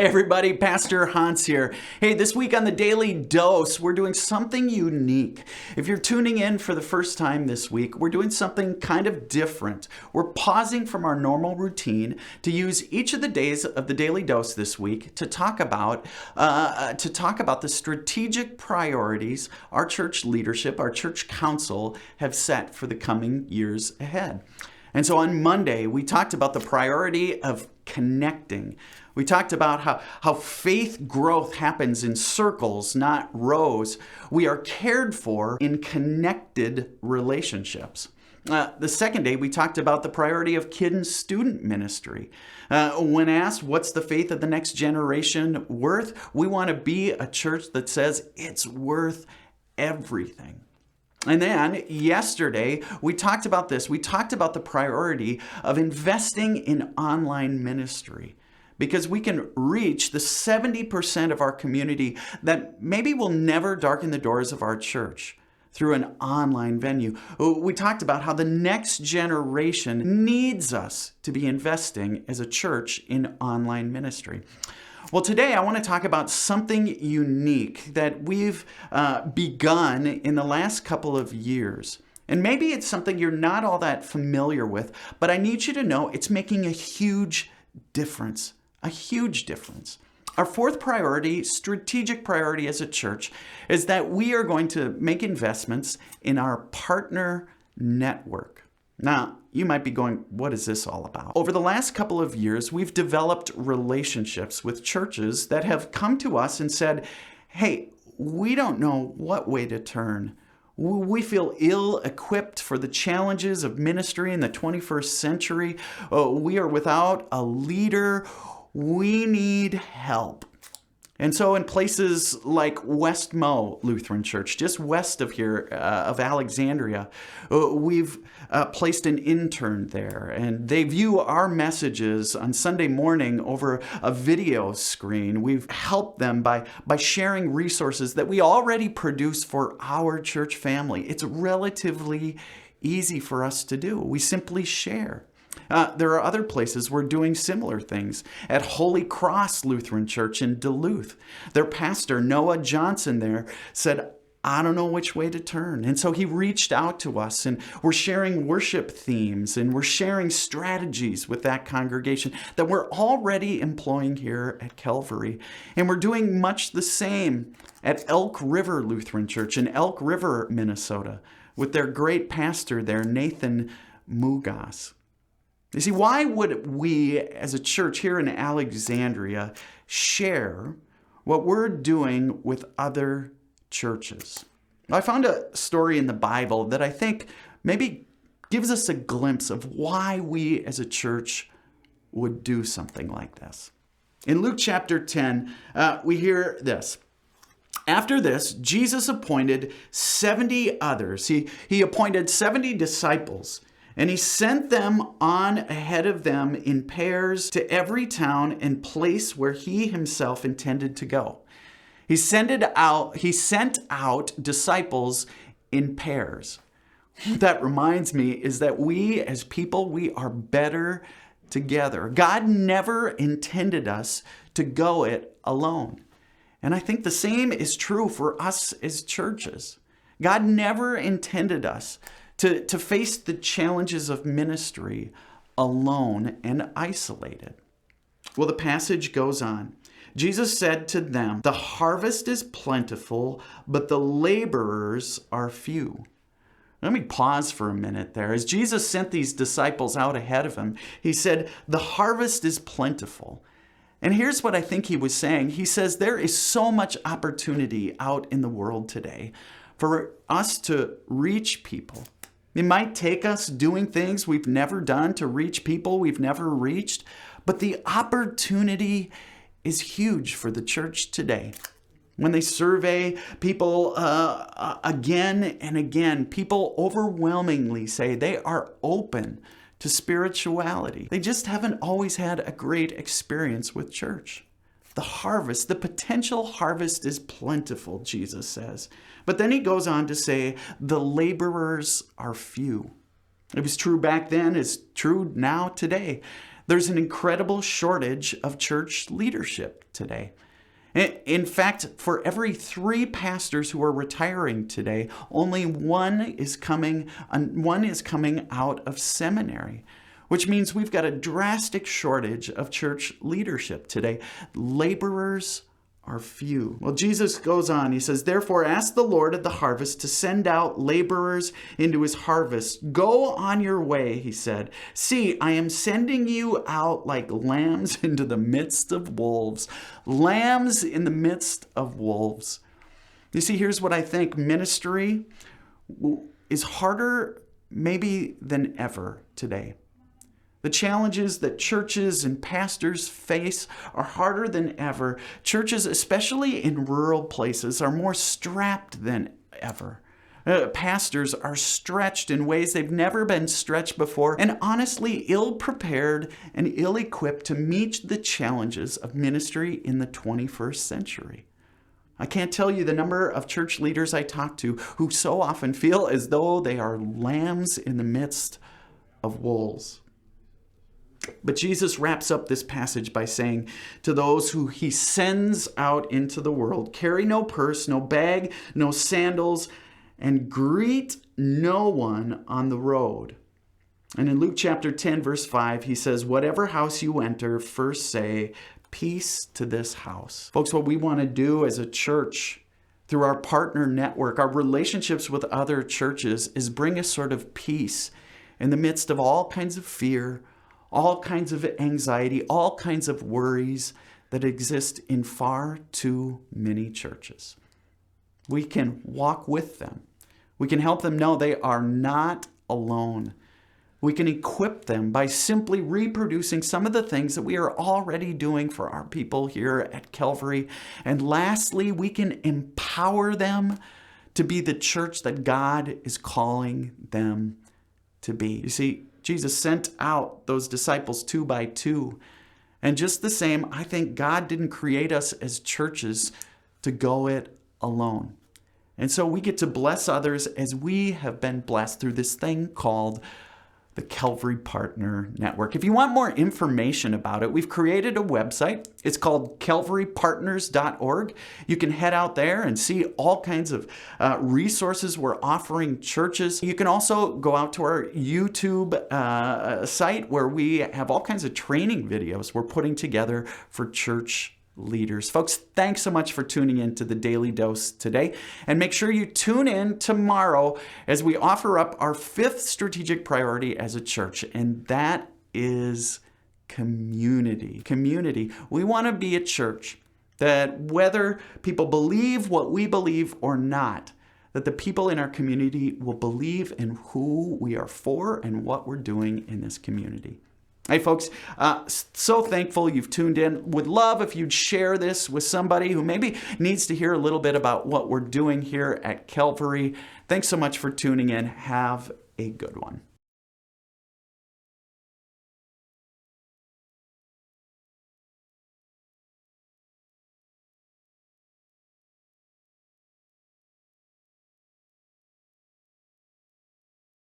Hey everybody, Pastor Hans here. Hey, this week on the Daily Dose, we're doing something unique. If you're tuning in for the first time this week, we're doing something kind of different. We're pausing from our normal routine to use each of the days of the Daily Dose this week to talk about the strategic priorities our church leadership, our church council have set for the coming years ahead. And so on Monday, we talked about the priority of connecting. We talked about how faith growth happens in circles, not rows. We are cared for in connected relationships. The second day, we talked about the priority of kid and student ministry. When asked, what's the faith of the next generation worth? We want to be a church that says it's worth everything. And then yesterday, we talked about this. We talked about the priority of investing in online ministry because we can reach the 70% of our community that maybe will never darken the doors of our church through an online venue. We talked about how the next generation needs us to be investing as a church in online ministry. Well, today I want to talk about something unique that we've begun in the last couple of years. And maybe it's something you're not all that familiar with, but I need you to know it's making a huge difference. A huge difference. Our fourth priority, strategic priority as a church, is that we are going to make investments in our partner network. Now, you might be going, what is this all about? Over the last couple of years, we've developed relationships with churches that have come to us and said, hey, we don't know what way to turn. We feel ill-equipped for the challenges of ministry in the 21st century. We are without a leader. We need help. And so in places like West Mo Lutheran Church, just west of here, of Alexandria, we've placed an intern there. And they view our messages on Sunday morning over a video screen. We've helped them by sharing resources that we already produce for our church family. It's relatively easy for us to do. We simply share. There are other places we're doing similar things. At Holy Cross Lutheran Church in Duluth, their pastor, Noah Johnson there, said, I don't know which way to turn. And so he reached out to us, and we're sharing worship themes, and we're sharing strategies with that congregation that we're already employing here at Calvary. And we're doing much the same at Elk River Lutheran Church in Elk River, Minnesota, with their great pastor there, Nathan Mugas. You see, why would we as a church here in Alexandria share what we're doing with other churches? I found a story in the Bible that I think maybe gives us a glimpse of why we as a church would do something like this. In Luke chapter 10, we hear this. After this, Jesus appointed 70 others. He appointed 70 disciples. And he sent them on ahead of them in pairs to every town and place where he himself intended to go. He sent out disciples in pairs. What that reminds me is that we as people, we are better together. God never intended us to go it alone. And I think the same is true for us as churches. God never intended us to face the challenges of ministry alone and isolated. Well, the passage goes on. Jesus said to them, the harvest is plentiful, but the laborers are few. Let me pause for a minute there. As Jesus sent these disciples out ahead of him, he said, the harvest is plentiful. And here's what I think he was saying. He says, there is so much opportunity out in the world today for us to reach people. It might take us doing things we've never done to reach people we've never reached, but the opportunity is huge for the church today. When they survey people again and again, people overwhelmingly say they are open to spirituality. They just haven't always had a great experience with church. The harvest, the potential harvest is plentiful, Jesus says. But then he goes on to say, the laborers are few. It was true back then, it's true now today. There's an incredible shortage of church leadership today. In fact, for every 3 pastors who are retiring today, only one is coming out of seminary, which means we've got a drastic shortage of church leadership today. Laborers are few. Well, Jesus goes on. He says, therefore, ask the Lord of the harvest to send out laborers into his harvest. Go on your way, he said. See, I am sending you out like lambs into the midst of wolves. Lambs in the midst of wolves. You see, here's what I think. Ministry is harder maybe than ever today. The challenges that churches and pastors face are harder than ever. Churches, especially in rural places, are more strapped than ever. Pastors are stretched in ways they've never been stretched before, and honestly ill-prepared and ill-equipped to meet the challenges of ministry in the 21st century. I can't tell you the number of church leaders I talk to who so often feel as though they are lambs in the midst of wolves. But Jesus wraps up this passage by saying to those who he sends out into the world, carry no purse, no bag, no sandals, and greet no one on the road. And in Luke chapter 10, verse 5, he says, whatever house you enter, first say, peace to this house. Folks, what we want to do as a church through our partner network, our relationships with other churches, is bring a sort of peace in the midst of all kinds of fear, all kinds of anxiety, all kinds of worries that exist in far too many churches. We can walk with them. We can help them know they are not alone. We can equip them by simply reproducing some of the things that we are already doing for our people here at Calvary. And lastly, we can empower them to be the church that God is calling them to be. You see, Jesus sent out those disciples 2 by 2. And just the same, I think God didn't create us as churches to go it alone. And so we get to bless others as we have been blessed through this thing called the Calvary Partner Network. If you want more information about it, we've created a website. It's called calvarypartners.org. You can head out there and see all kinds of resources we're offering churches. You can also go out to our YouTube site where we have all kinds of training videos we're putting together for church leaders. Folks, thanks so much for tuning in to the Daily Dose today. And make sure you tune in tomorrow as we offer up our 5th strategic priority as a church, and that is community. Community. We want to be a church that whether people believe what we believe or not, that the people in our community will believe in who we are for and what we're doing in this community. Hey folks, so thankful you've tuned in. Would love if you'd share this with somebody who maybe needs to hear a little bit about what we're doing here at Calvary. Thanks so much for tuning in. Have a good one.